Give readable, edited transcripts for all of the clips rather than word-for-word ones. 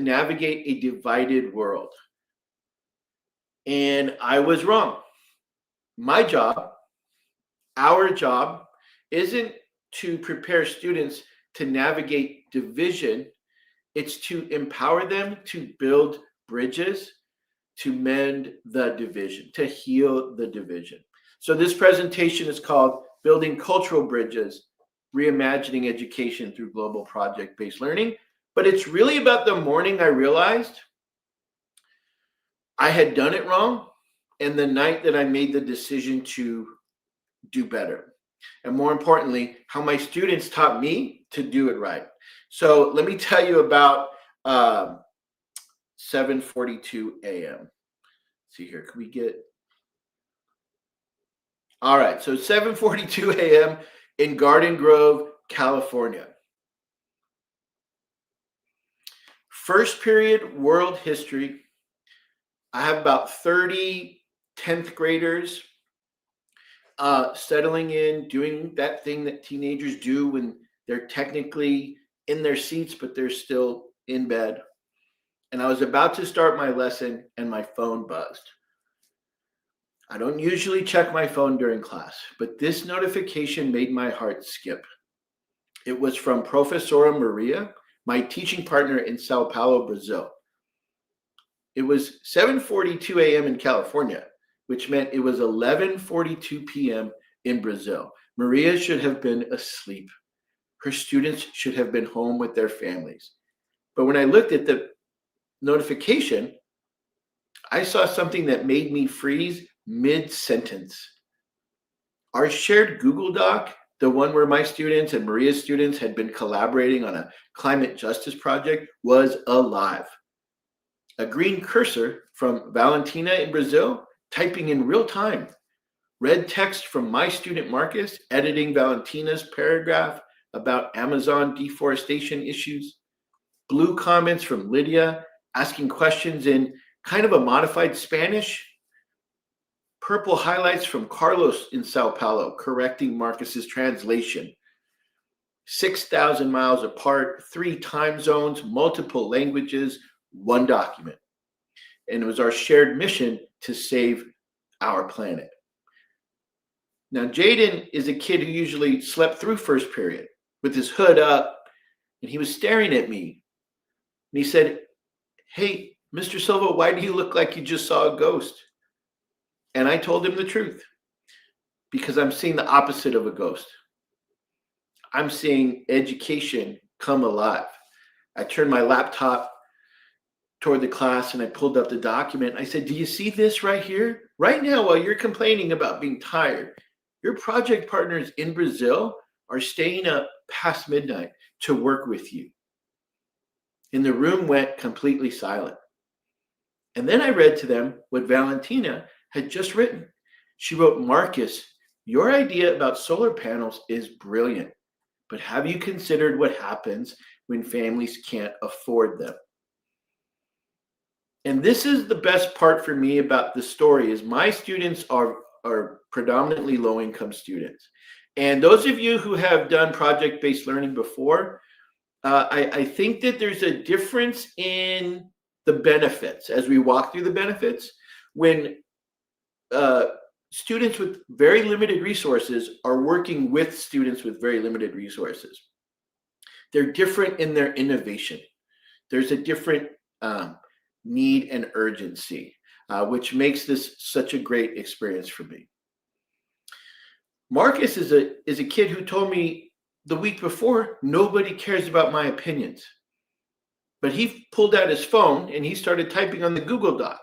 navigate a divided world. And I was wrong. My job, our job, isn't to prepare students to navigate division. It's to empower them to build bridges, to mend the division, to heal the division. So this presentation is called Building Cultural Bridges, Reimagining Education Through Global Project-Based Learning. But it's really about the morning I realized I had done it wrong, and the night that I made the decision to do better. And more importantly, how my students taught me to do it right. So let me tell you about 7:42 a.m. See here, can we get? All right, so 7:42 a.m. in Garden Grove, California. First period world history. I have about 30 10th graders settling in, doing that thing that teenagers do when they're technically in their seats, but they're still in bed. And I was about to start my lesson and my phone buzzed. I don't usually check my phone during class, but this notification made my heart skip. It was from Professora Maria, my teaching partner in Sao Paulo, Brazil. It was 7:42 a.m. in California, which meant it was 11:42 p.m. in Brazil. Maria should have been asleep. Her students should have been home with their families. But when I looked at the notification, I saw something that made me freeze mid-sentence. Our shared Google Doc, the one where my students and Maria's students had been collaborating on a climate justice project, was alive. A green cursor from Valentina in Brazil, typing in real time. Red text from my student Marcus, editing Valentina's paragraph about Amazon deforestation issues. Blue comments from Lydia, asking questions in kind of a modified Spanish. Purple highlights from Carlos in Sao Paulo, correcting Marcus's translation. 6,000 miles apart, 3 time zones, multiple languages, one document. And it was our shared mission to save our planet. Now, Jaden is a kid who usually slept through first period with his hood up, and he was staring at me. And he said, "Hey, Mr. Silva, why do you look like you just saw a ghost?" And I told him the truth, because I'm seeing the opposite of a ghost. I'm seeing education come alive. I turned my laptop toward the class and I pulled up the document. I said, "Do you see this right here? Right now, while you're complaining about being tired, your project partners in Brazil are staying up past midnight to work with you." And the room went completely silent. And then I read to them what Valentina had just written. She wrote, "Marcus, your idea about solar panels is brilliant, but have you considered what happens when families can't afford them?" And this is the best part for me about the story, is my students are predominantly low-income students. And those of you who have done project-based learning before, I think that there's a difference in the benefits as we walk through the benefits. When students with very limited resources are working with students with very limited resources, they're different in their innovation. There's a different need and urgency, which makes this such a great experience for me. Marcus is a kid who told me the week before, nobody cares about my opinions. But he pulled out his phone and he started typing on the Google Doc.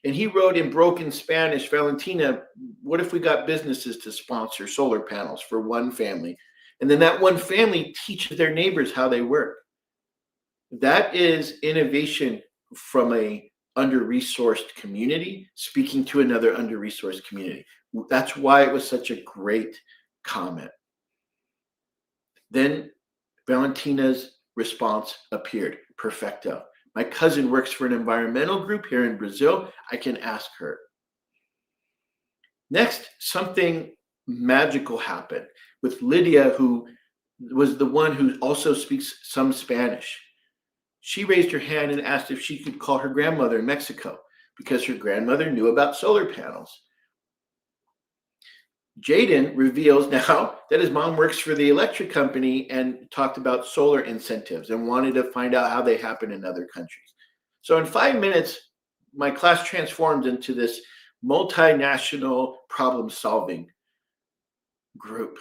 And he wrote in broken Spanish, "Valentina, what if we got businesses to sponsor solar panels for one family? And then that one family teaches their neighbors how they work." That is innovation from a under-resourced community speaking to another under-resourced community. That's why it was such a great comment. Then Valentina's response appeared. Perfecto. My cousin works for an environmental group here in Brazil. I can ask her. Next, something magical happened with Lydia, who was the one who also speaks some Spanish. She raised her hand and asked if she could call her grandmother in Mexico because her grandmother knew about solar panels. Jaden reveals now that his mom works for the electric company and talked about solar incentives and wanted to find out how they happen in other countries. So in 5 minutes, my class transformed into this multinational problem-solving group.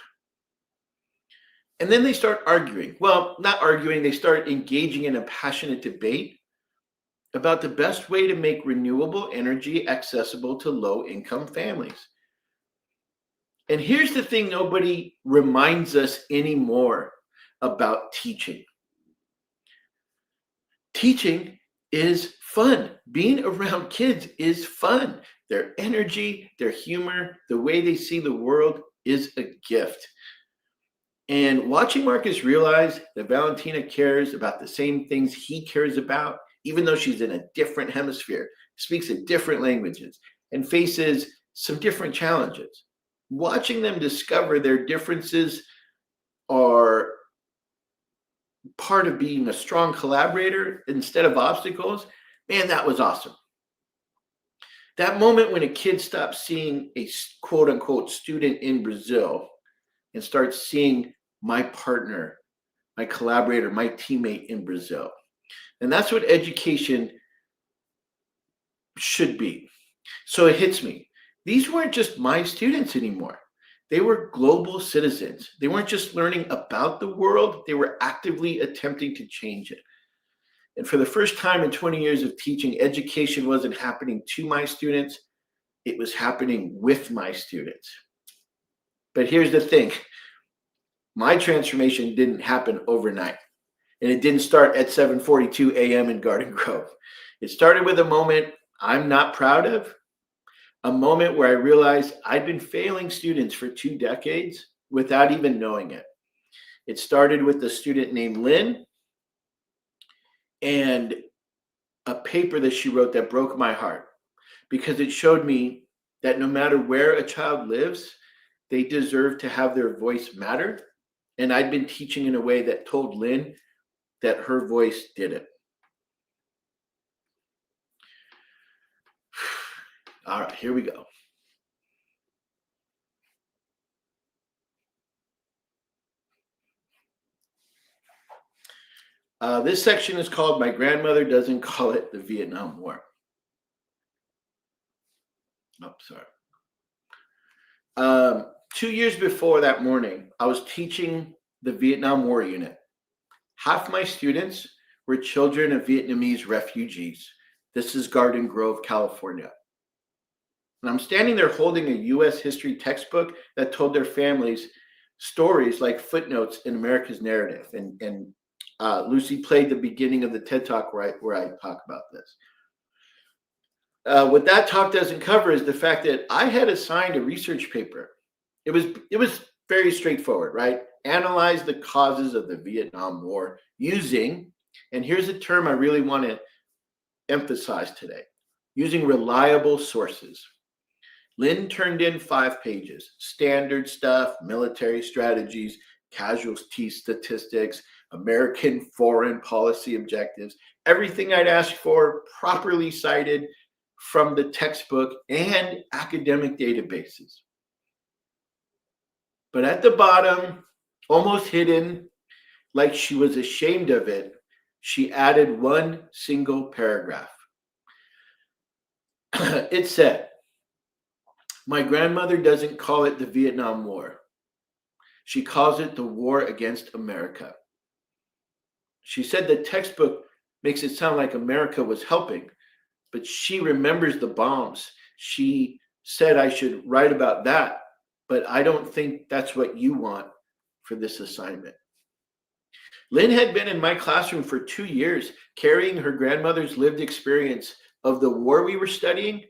And then they start arguing. Well, not arguing, they start engaging in a passionate debate about the best way to make renewable energy accessible to low-income families. And here's the thing nobody reminds us anymore about teaching. Teaching is fun. Being around kids is fun. Their energy, their humor, the way they see the world is a gift. And watching Marcus realize that Valentina cares about the same things he cares about, even though she's in a different hemisphere, speaks in different languages, and faces some different challenges. Watching them discover their differences are part of being a strong collaborator instead of obstacles, man, that was awesome. That moment when a kid stops seeing a quote unquote student in Brazil and starts seeing my partner, my collaborator, my teammate in Brazil. And that's what education should be. So it hits me. These weren't just my students anymore. They were global citizens. They weren't just learning about the world, they were actively attempting to change it. And for the first time in 20 years of teaching, education wasn't happening to my students, it was happening with my students. But here's the thing. My transformation didn't happen overnight. And it didn't start at 7:42 a.m. in Garden Grove. It started with a moment I'm not proud of, a moment where I realized I'd been failing students for 2 decades without even knowing it. It started with a student named Lynn and a paper that she wrote that broke my heart because it showed me that no matter where a child lives, they deserve to have their voice matter. And I'd been teaching in a way that told Lynn that her voice didn't. All right, here we go. This section is called My Grandmother Doesn't Call It the Vietnam War. Oh, sorry. 2 years before that morning, I was teaching the Vietnam War unit. Half my students were children of Vietnamese refugees. This is Garden Grove, California. And I'm standing there holding a U.S. history textbook that told their families stories like footnotes in America's narrative. And Lucy played the beginning of the TED Talk where I talk about this. What that talk doesn't cover is the fact that I had assigned a research paper. It was very straightforward, right? Analyze the causes of the Vietnam War using, and here's a term I really want to emphasize today, using reliable sources. Lynn turned in 5 pages, standard stuff, military strategies, casualty statistics, American foreign policy objectives, everything I'd asked for, properly cited from the textbook and academic databases. But at the bottom, almost hidden, like she was ashamed of it, she added one single paragraph. It said, "My grandmother doesn't call it the Vietnam War. She calls it the war against America." She said the textbook makes it sound like America was helping, but she remembers the bombs. She said I should write about that, but I don't think that's what you want for this assignment. Lynn had been in my classroom for 2 years, carrying her grandmother's lived experience of the war we were studying,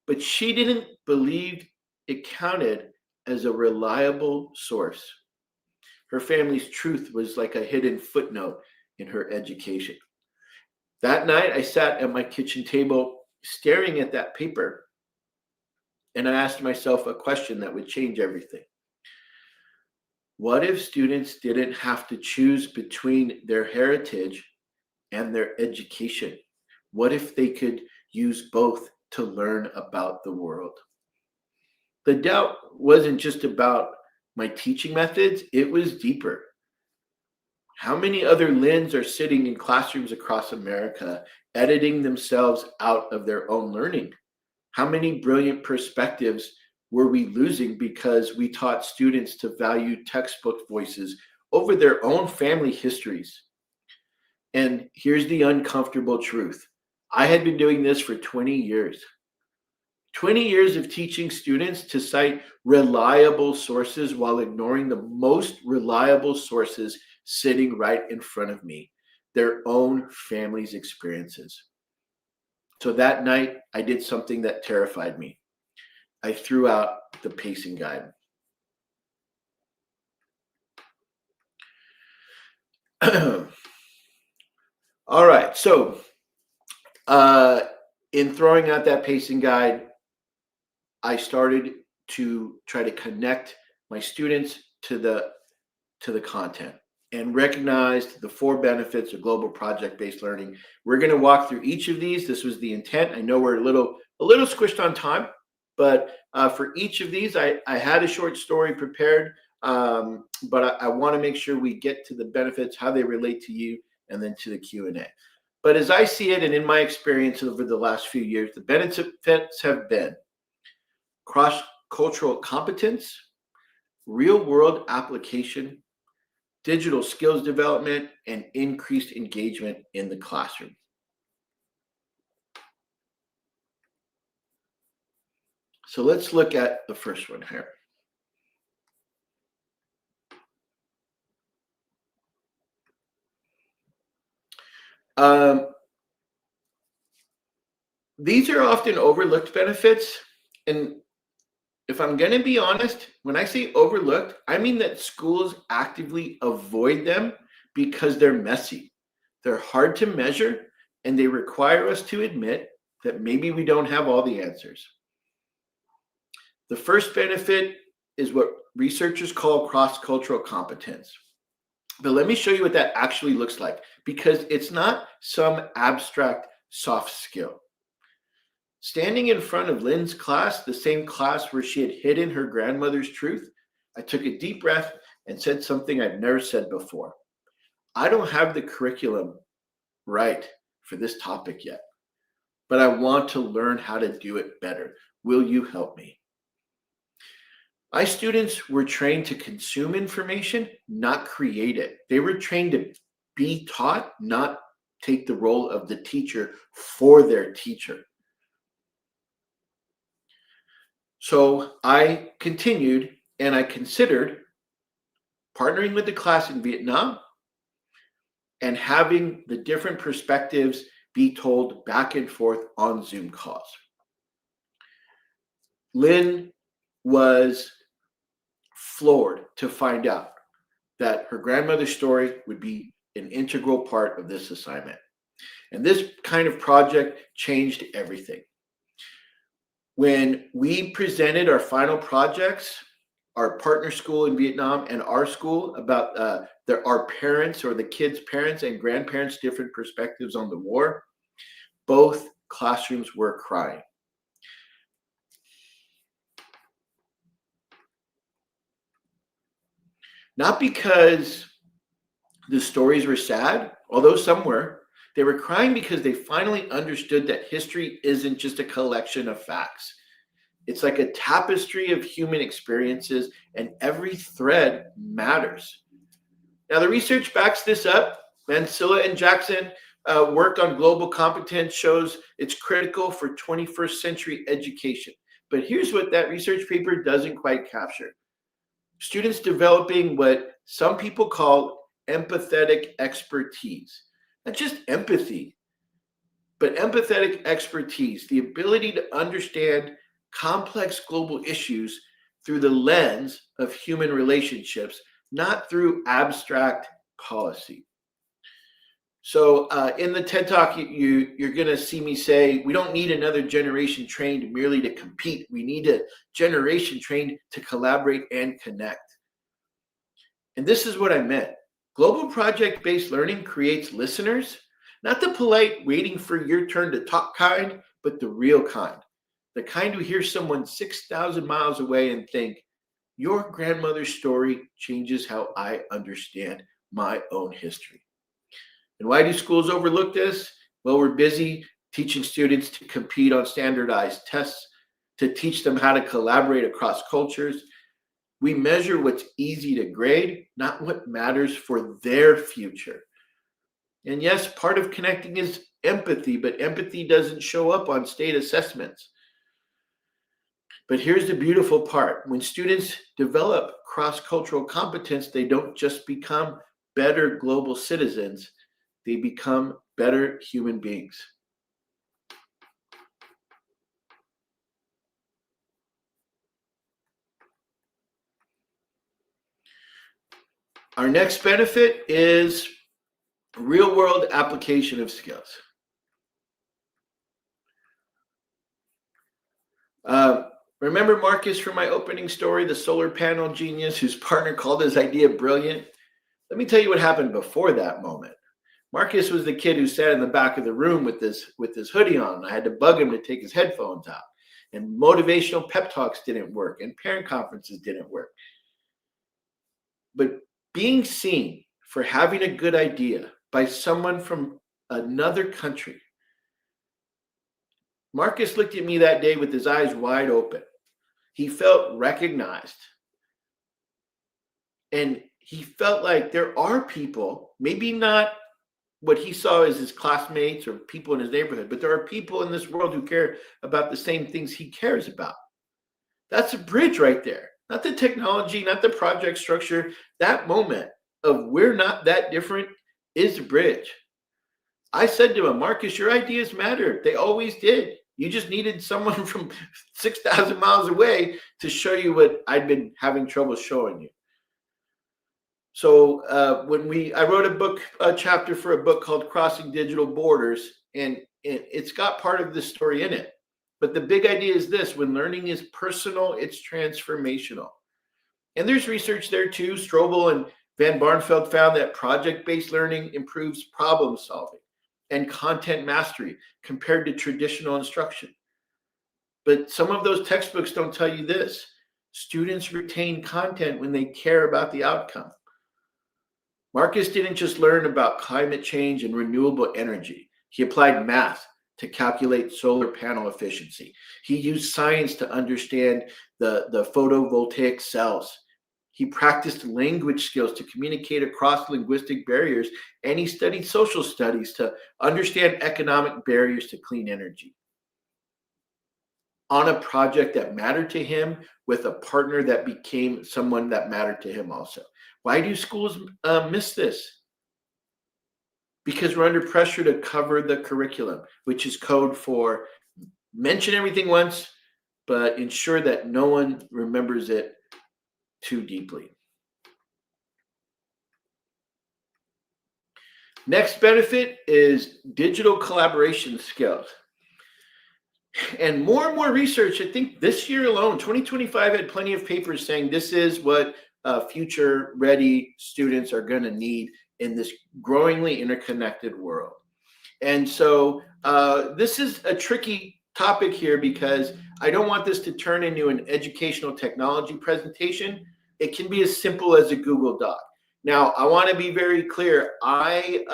but she didn't believe it counted as a reliable source. Her family's truth was like a hidden footnote in her education. That night, I sat at my kitchen table staring at that paper, and I asked myself a question that would change everything. What if students didn't have to choose between their heritage and their education? What if they could use both to learn about the world? The doubt wasn't just about my teaching methods, it was deeper. How many other Lins are sitting in classrooms across America, editing themselves out of their own learning? How many brilliant perspectives were we losing because we taught students to value textbook voices over their own family histories? And here's the uncomfortable truth. I had been doing this for 20 years. 20 years of teaching students to cite reliable sources while ignoring the most reliable sources sitting right in front of me, their own family's experiences. So that night, I did something that terrified me. I threw out the pacing guide. All right, so in throwing out that pacing guide, I started to try to connect my students to the content and recognized the 4 benefits of global project-based learning. We're going to walk through each of these. This was the intent. I know we're a little squished on time, but for each of these, I had a short story prepared, but I want to make sure we get to the benefits, how they relate to you, and then to the Q&A. But as I see it, and in my experience over the last few years, the benefits have been cross-cultural competence, real-world application, digital skills development, and increased engagement in the classroom. So let's look at the first one here. These are often overlooked benefits, and if I'm going to be honest, when I say overlooked, I mean that schools actively avoid them because they're messy. They're hard to measure, and they require us to admit that maybe we don't have all the answers. The first benefit is what researchers call cross-cultural competence. But let me show you what that actually looks like, because it's not some abstract soft skill. Standing in front of Lynn's class, the same class where she had hidden her grandmother's truth, I took a deep breath and said something I've never said before. I don't have the curriculum right for this topic yet, but I want to learn how to do it better. Will you help me? My students were trained to consume information, not create it. They were trained to be taught, not take the role of the teacher for their teacher. So I continued and I considered partnering with the class in Vietnam and having the different perspectives be told back and forth on Zoom calls. Lynn was floored to find out that her grandmother's story would be an integral part of this assignment. And this kind of project changed everything. When we presented our final projects, our partner school in Vietnam and our school, about our parents or the kids' parents and grandparents' different perspectives on the war, both classrooms were crying. Not because the stories were sad, although some were. They were crying because they finally understood that history isn't just a collection of facts. It's like a tapestry of human experiences, and every thread matters. Now, the research backs this up. Mansilla and Jackson work on global competence shows it's critical for 21st century education. But here's what that research paper doesn't quite capture. Students developing what some people call empathetic expertise. Not just empathy, but empathetic expertise, the ability to understand complex global issues through the lens of human relationships, not through abstract policy. So in the TED Talk, you're going to see me say, we don't need another generation trained merely to compete. We need a generation trained to collaborate and connect. And this is what I meant. Global project-based learning creates listeners, Not the polite, waiting for your turn to talk kind, but the real kind. The kind who hears someone 6,000 miles away and think, your grandmother's story changes how I understand my own history. And why do schools overlook this? Well, we're busy teaching students to compete on standardized tests, to teach them how to collaborate across cultures. We measure what's easy to grade, not what matters for their future. And yes, part of connecting is empathy, but empathy doesn't show up on state assessments. But here's the beautiful part. When students develop cross-cultural competence, they don't just become better global citizens, they become better human beings. Our next benefit is real-world application of skills. Remember Marcus from my opening story, the solar panel genius whose partner called his idea brilliant? Let me tell you what happened before that moment. Marcus was the kid who sat in the back of the room with this hoodie on. I had to bug him to take his headphones out. And motivational pep talks didn't work, and parent conferences didn't work. But being seen for having a good idea by someone from another country, Marcus looked at me that day with his eyes wide open. He felt recognized. And he felt like there are people, maybe not what he saw as his classmates or people in his neighborhood, but there are people in this world who care about the same things he cares about. That's a bridge right there. Not the technology, not the project structure. That moment of we're not that different is a bridge. I said to him, Marcus, your ideas matter. They always did. You just needed someone from 6,000 miles away to show you what I'd been having trouble showing you. So I wrote a chapter for a book called Crossing Digital Borders, and it's got part of this story in it. But the big idea is this: when learning is personal, it's transformational. And there's research there too. Strobel and Van Barneveld found that project-based learning improves problem solving and content mastery compared to traditional instruction. But some of those textbooks don't tell you this: students retain content when they care about the outcome. Marcus didn't just learn about climate change and renewable energy. He applied math to calculate solar panel efficiency. He used science to understand the photovoltaic cells. He practiced language skills to communicate across linguistic barriers, and he studied social studies to understand economic barriers to clean energy. On a project that mattered to him with a partner that became someone that mattered to him also. Why do schools miss this? Because we're under pressure to cover the curriculum, which is code for mention everything once, but ensure that no one remembers it too deeply. Next benefit is digital collaboration skills. And more research, I think this year alone, 2025 had plenty of papers saying this is what future ready students are going to need in this growingly interconnected world. And so this is a tricky topic here because I don't want this to turn into an educational technology presentation. It can be as simple as a Google Doc. Now, I want to be very clear. I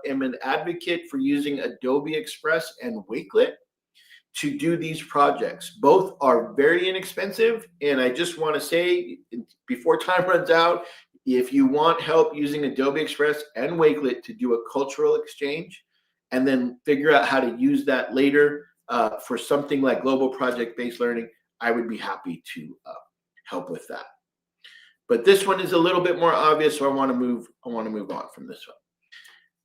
am an advocate for using Adobe Express and Wakelet to do these projects. Both are very inexpensive. And I just want to say, before time runs out, if you want help using Adobe Express and Wakelet to do a cultural exchange and then figure out how to use that later for something like global project-based learning, I would be happy to help with that. But this one is a little bit more obvious, so I want to move on from this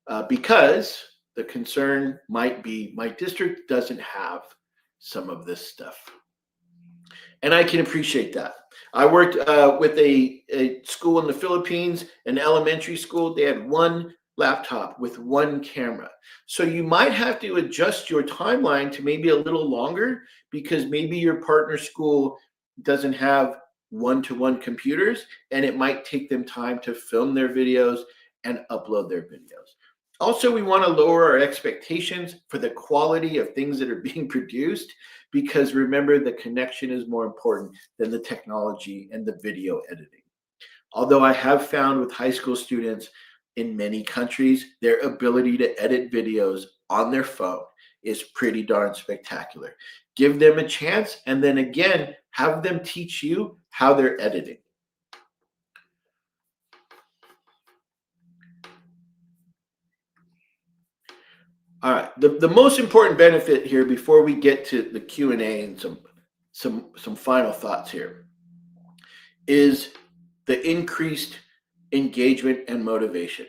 one. Because the concern might be my district doesn't have some of this stuff. And I can appreciate that. I worked with a school in the Philippines, an elementary school. They had one laptop with one camera. So you might have to adjust your timeline to maybe a little longer because maybe your partner school doesn't have one-to-one computers, and it might take them time to film their videos and upload their videos. Also, we want to lower our expectations for the quality of things that are being produced, because remember, the connection is more important than the technology and the video editing. Although I have found with high school students in many countries, their ability to edit videos on their phone is pretty darn spectacular. Give them a chance, and then again, have them teach you how they're editing. All right. The most important benefit here before we get to the Q&A and some final thoughts here is the increased engagement and motivation.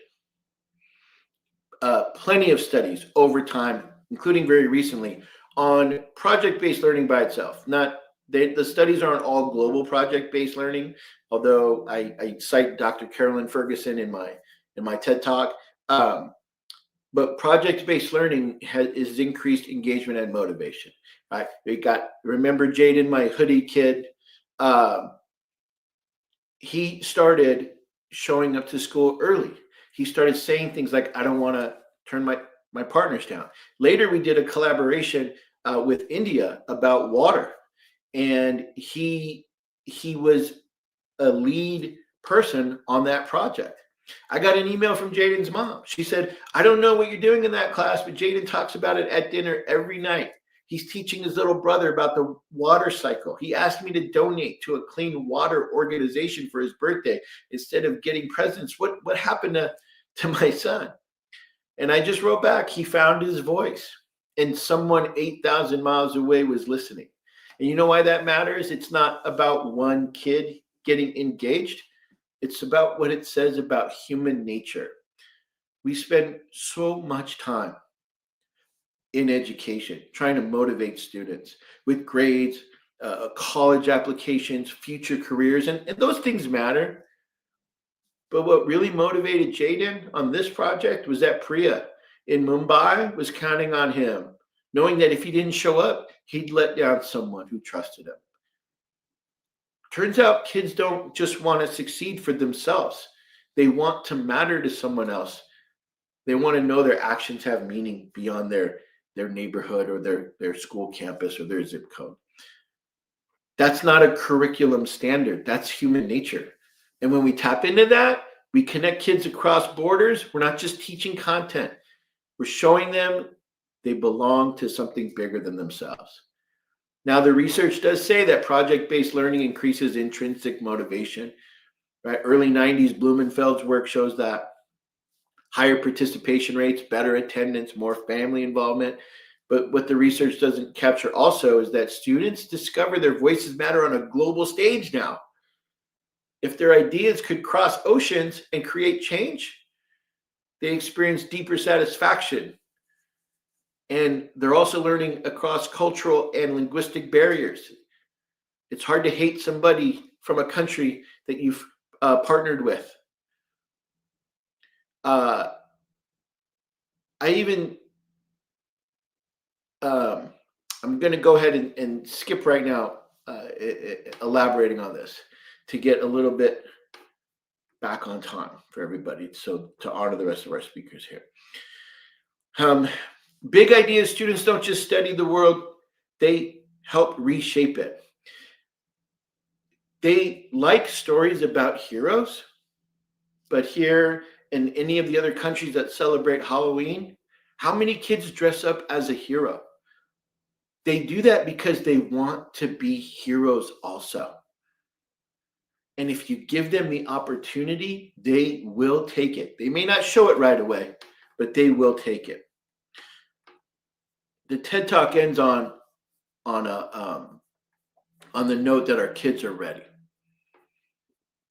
Plenty of studies over time, including very recently, on project-based learning by itself. The studies aren't all global project-based learning, although I cite Dr. Carolyn Ferguson in my TED Talk. But project-based learning is increased engagement and motivation. Right? Remember Jaden, my hoodie kid. He started showing up to school early. He started saying things like, "I don't want to turn my partners down." Later, we did a collaboration with India about water, and he was a lead person on that project. I got an email from Jaden's mom. She said, "I don't know what you're doing in that class, but Jaden talks about it at dinner every night. He's teaching his little brother about the water cycle. He asked me to donate to a clean water organization for his birthday instead of getting presents. What happened to my son?" And I just wrote back, he found his voice, and someone 8,000 miles away was listening. And you know why that matters? It's not about one kid getting engaged. It's about what it says about human nature. We spend so much time in education trying to motivate students with grades, college applications, future careers, and those things matter. But what really motivated Jaden on this project was that Priya in Mumbai was counting on him, knowing that if he didn't show up, he'd let down someone who trusted him. Turns out kids don't just want to succeed for themselves. They want to matter to someone else. They want to know their actions have meaning beyond their neighborhood or their school campus or their zip code. That's not a curriculum standard. That's human nature. And when we tap into that, we connect kids across borders. We're not just teaching content. We're showing them they belong to something bigger than themselves. Now, the research does say that project-based learning increases intrinsic motivation. Right? Early 90s Blumenfeld's work shows that. Higher participation rates, better attendance, more family involvement. But what the research doesn't capture also is that students discover their voices matter on a global stage now. If their ideas could cross oceans and create change, they experience deeper satisfaction. And they're also learning across cultural and linguistic barriers. It's hard to hate somebody from a country that you've partnered with. I'm going to go ahead and skip right now elaborating on this to get a little bit back on time for everybody, so to honor the rest of our speakers here. Big ideas, students don't just study the world, they help reshape it. They like stories about heroes, but here in any of the other countries that celebrate Halloween, how many kids dress up as a hero? They do that because they want to be heroes also. And if you give them the opportunity, they will take it. They may not show it right away, but they will take it. The TED Talk ends on the note that our kids are ready.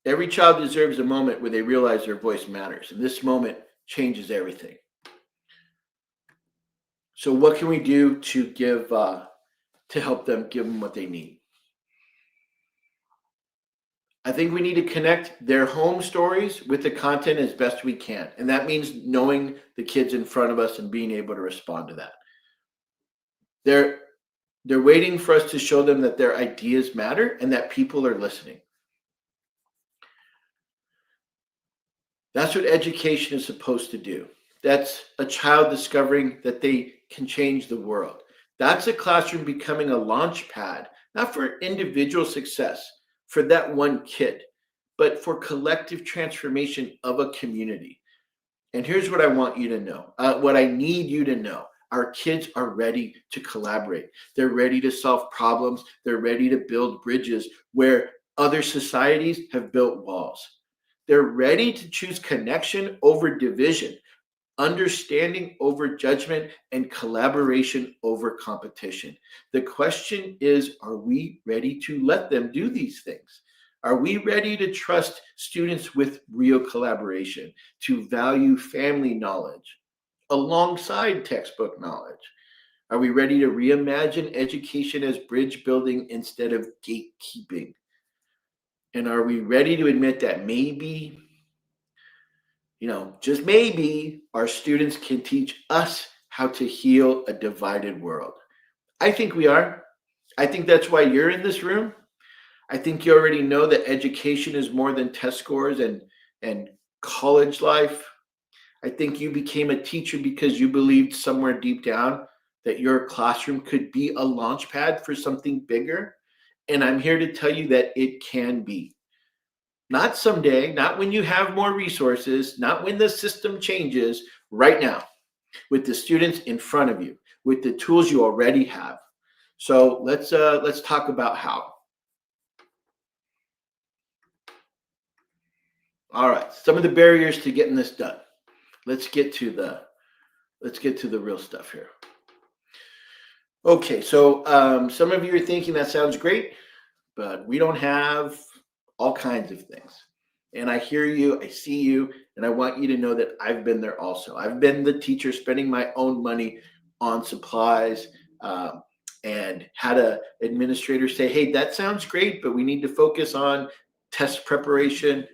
Every child deserves a moment where they realize their voice matters, and this moment changes everything. So, what can we do to help them, give them what they need? I think we need to connect their home stories with the content as best we can, and that means knowing the kids in front of us and being able to respond to that. They're waiting for us to show them that their ideas matter and that people are listening. That's what education is supposed to do. That's a child discovering that they can change the world. That's a classroom becoming a launch pad, not for individual success for that one kid, but for collective transformation of a community. And here's what I want you to know, what I need you to know. Our kids are ready to collaborate. They're ready to solve problems. They're ready to build bridges where other societies have built walls. They're ready to choose connection over division, understanding over judgment, and collaboration over competition. The question is, are we ready to let them do these things? Are we ready to trust students with real collaboration, to value family knowledge alongside textbook knowledge? Are we ready to reimagine education as bridge building instead of gatekeeping? And are we ready to admit that maybe, just maybe our students can teach us how to heal a divided world? I think we are. I think that's why you're in this room. I think you already know that education is more than test scores and college life. I think you became a teacher because you believed somewhere deep down that your classroom could be a launch pad for something bigger. And I'm here to tell you that it can be. Not someday, not when you have more resources, not when the system changes, right now, with the students in front of you, with the tools you already have. So let's talk about how. All right, some of the barriers to getting this done. Let's get to the real stuff here. Okay, so some of you are thinking that sounds great, but we don't have all kinds of things. And I hear you, I see you, and I want you to know that I've been there also. I've been the teacher spending my own money on supplies, and had an administrator say, hey, that sounds great, but we need to focus on test preparation.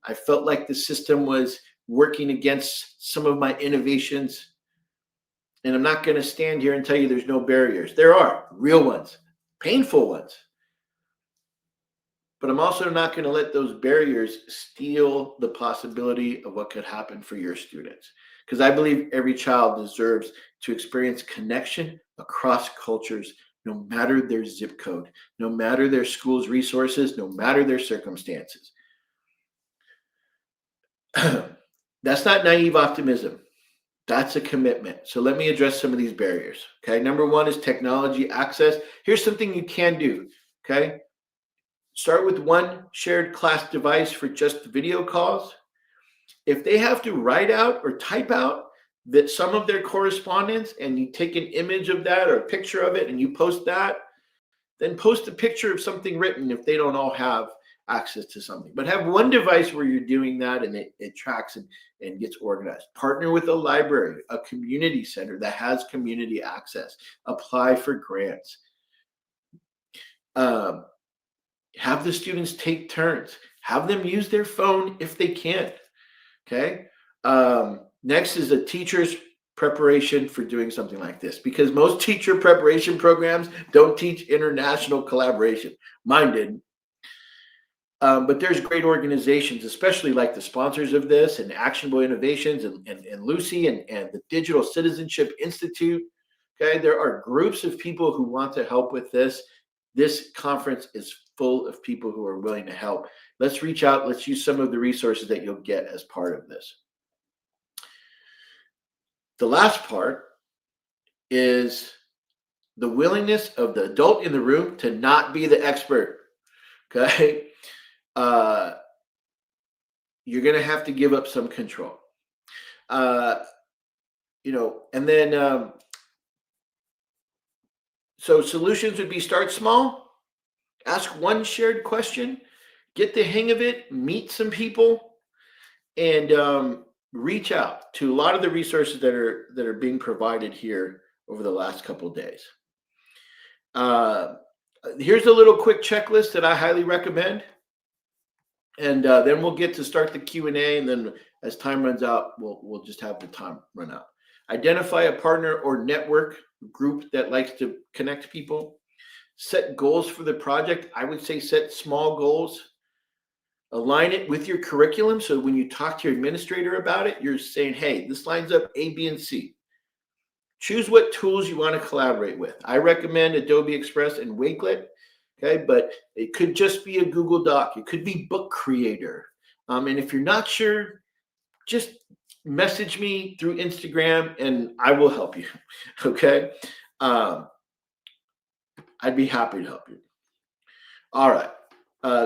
I felt like the system was working against some of my innovations. And I'm not going to stand here and tell you there's no barriers. There are real ones, painful ones. But I'm also not going to let those barriers steal the possibility of what could happen for your students. Because I believe every child deserves to experience connection across cultures, no matter their zip code, no matter their school's resources, no matter their circumstances. That's not naive optimism. That's a commitment. So let me address some of these barriers. Okay. Number one is technology access. Here's something you can do. Okay. Start with one shared class device for just video calls. If they have to write out or type out that some of their correspondence and you take an image of that or a picture of it and you post that, then post a picture of something written if they don't all have access to something. But have one device where you're doing that and it tracks and gets organized. Partner with a library, a community center that has community access. Apply for grants. Have the students take turns. Have them use their phone if they can. Okay. Next is a teacher's preparation for doing something like this, because most teacher preparation programs don't teach international collaboration. Mine didn't. But there's great organizations, especially like the sponsors of this and Actionable Innovations and Lucy and the Digital Citizenship Institute. Okay. There are groups of people who want to help with this. This conference is full of people who are willing to help. Let's reach out. Let's use some of the resources that you'll get as part of this. The last part is the willingness of the adult in the room to not be the expert. Okay. You're going to have to give up some control. And then, so solutions would be start small, ask one shared question, get the hang of it, meet some people, and reach out to a lot of the resources that are being provided here over the last couple of days. Here's a little quick checklist that I highly recommend. And then we'll get to start the Q&A, and then as time runs out, we'll just have the time run out. Identify a partner or network group that likes to connect people. Set goals for the project. I would say set small goals. Align it with your curriculum. So when you talk to your administrator about it, you're saying, hey, this lines up A, B, and C. Choose what tools you want to collaborate with. I recommend Adobe Express and Wakelet, okay? But it could just be a Google Doc. It could be Book Creator. And if you're not sure, just message me through Instagram and I will help you, okay? I'd be happy to help you. All right.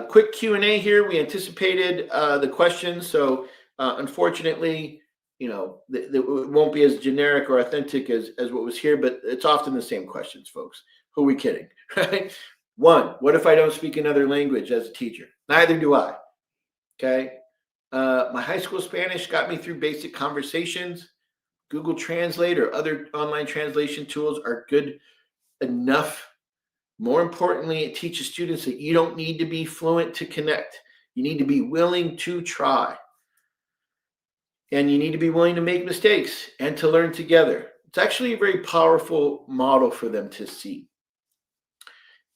Quick Q&A here. We anticipated the questions, so unfortunately, it won't be as generic or authentic as what was here, but it's often the same questions, folks. Who are we kidding, right? One, what if I don't speak another language as a teacher? Neither do I, okay? My high school Spanish got me through basic conversations. Google Translate or other online translation tools are good enough. More importantly, it teaches students that you don't need to be fluent to connect. You need to be willing to try. And you need to be willing to make mistakes and to learn together. It's actually a very powerful model for them to see.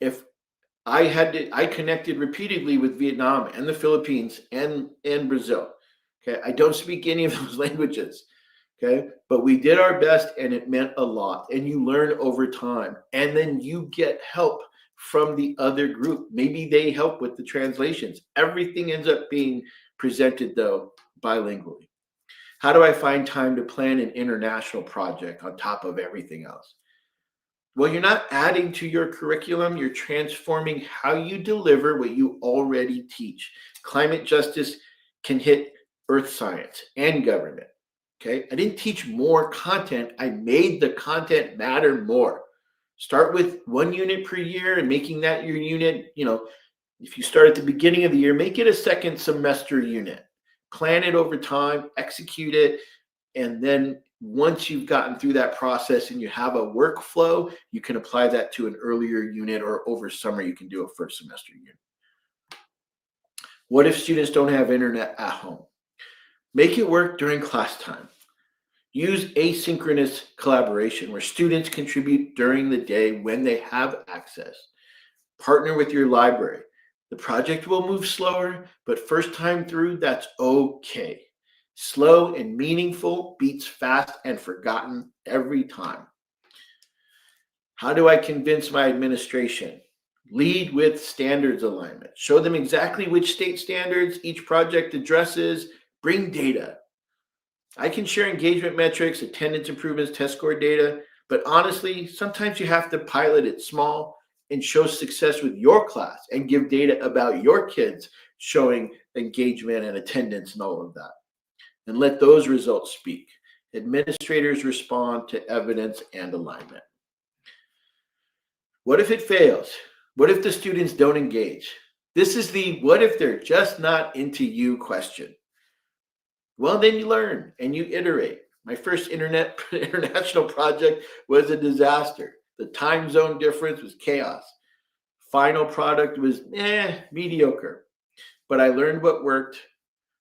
If I connected repeatedly with Vietnam and the Philippines and Brazil. Okay, I don't speak any of those languages. Okay, but we did our best and it meant a lot. And you learn over time. And then you get help from the other group. Maybe they help with the translations. Everything ends up being presented, though, bilingually. How do I find time to plan an international project on top of everything else? Well, you're not adding to your curriculum. You're transforming how you deliver what you already teach. Climate justice can hit earth science and government. Okay, I didn't teach more content. I made the content matter more. Start with 1 unit per year and making that your unit. If you start at the beginning of the year, make it a second semester unit. Plan it over time, execute it, and then once you've gotten through that process and you have a workflow, you can apply that to an earlier unit, or over summer, you can do a first semester unit. What if students don't have internet at home? Make it work during class time. Use asynchronous collaboration where students contribute during the day when they have access. Partner with your library. The project will move slower, but first time through, that's okay. Slow and meaningful beats fast and forgotten every time. How do I convince my administration? Lead with standards alignment. Show them exactly which state standards each project addresses. Bring data. I can share engagement metrics, attendance improvements, test score data, but honestly, sometimes you have to pilot it small and show success with your class and give data about your kids showing engagement and attendance and all of that. And let those results speak. Administrators respond to evidence and alignment. What if it fails? What if the students don't engage? This is the what if they're just not into you question. Well, then you learn and you iterate. My first international project was a disaster. The time zone difference was chaos. Final product was mediocre. But I learned what worked.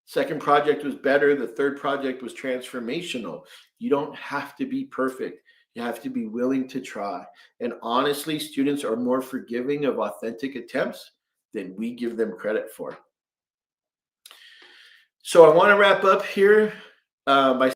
Second project was better. The third project was transformational. You don't have to be perfect. You have to be willing to try. And honestly, students are more forgiving of authentic attempts than we give them credit for. So I want to wrap up here by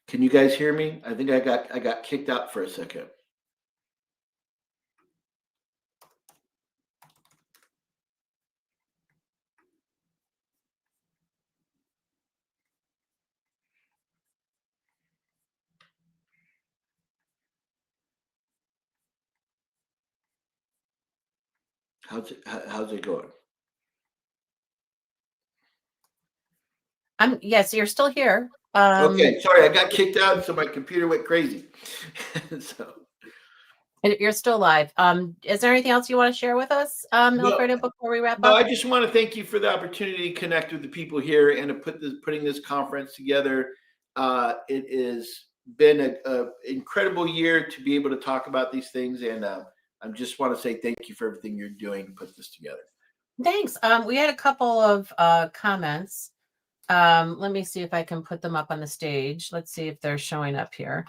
Can you guys hear me? I think I got kicked out for a second. How's it going? Yes, you're still here. Okay, sorry, I got kicked out, so my computer went crazy. So You're still live. Is there anything else you want to share with us, Alfredo, before we wrap no, up? I just want to thank you for the opportunity to connect with the people here and to putting this conference together. It has been a incredible year to be able to talk about these things, and I just want to say thank you for everything you're doing to put this together. Thanks. We had a couple of comments. Let me see if I can put them up on the stage. Let's see if they're showing up here.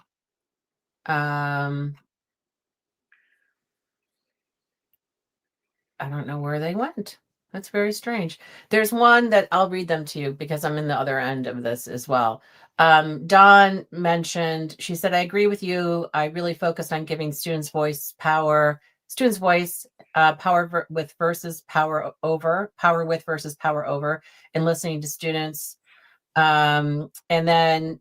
I don't know where they went. That's very strange. There's one that I'll read them to you because I'm in the other end of this as well. Dawn mentioned, she said, I agree with you. I really focused on giving students voice, power with versus power over, and listening to students. And then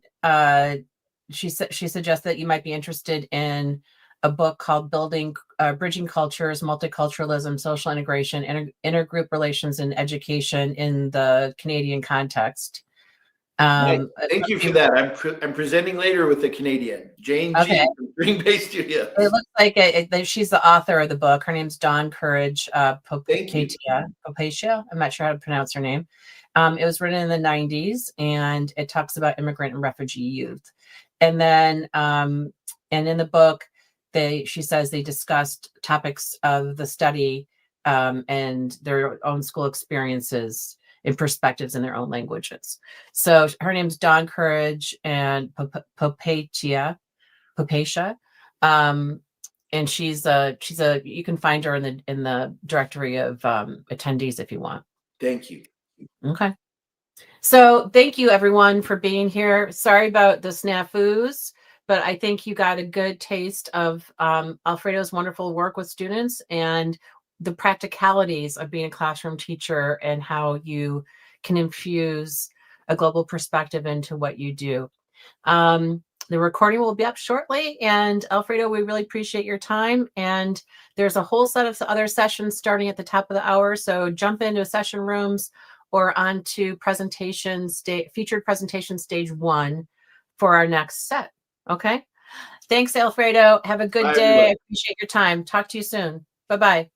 she suggests that you might be interested in a book called Bridging Cultures, Multiculturalism, Social Integration, Intergroup Relations and Education in the Canadian Context. Thank you for that. I'm presenting later with the Canadian, Jane G from Green Bay Studios. It looks like she's the author of the book. Her name's Dawn Courage Popatia. I'm not sure how to pronounce her name. It was written in the 90s, and it talks about immigrant and refugee youth. And then, and in the book, she says they discussed topics of the study and their own school experiences and perspectives in their own languages. So her name's Dawn Courage and Popatia. And she's you can find her in the directory of attendees if you want. Thank you. Okay. So thank you everyone for being here. Sorry about the snafus, but I think you got a good taste of Alfredo's wonderful work with students and the practicalities of being a classroom teacher and how you can infuse a global perspective into what you do. The recording will be up shortly. And Alfredo, we really appreciate your time. And there's a whole set of other sessions starting at the top of the hour. So jump into session rooms or onto featured presentation stage 1 for our next set. Okay. Thanks, Alfredo. Have a good day. I appreciate your time. Talk to you soon. Bye-bye.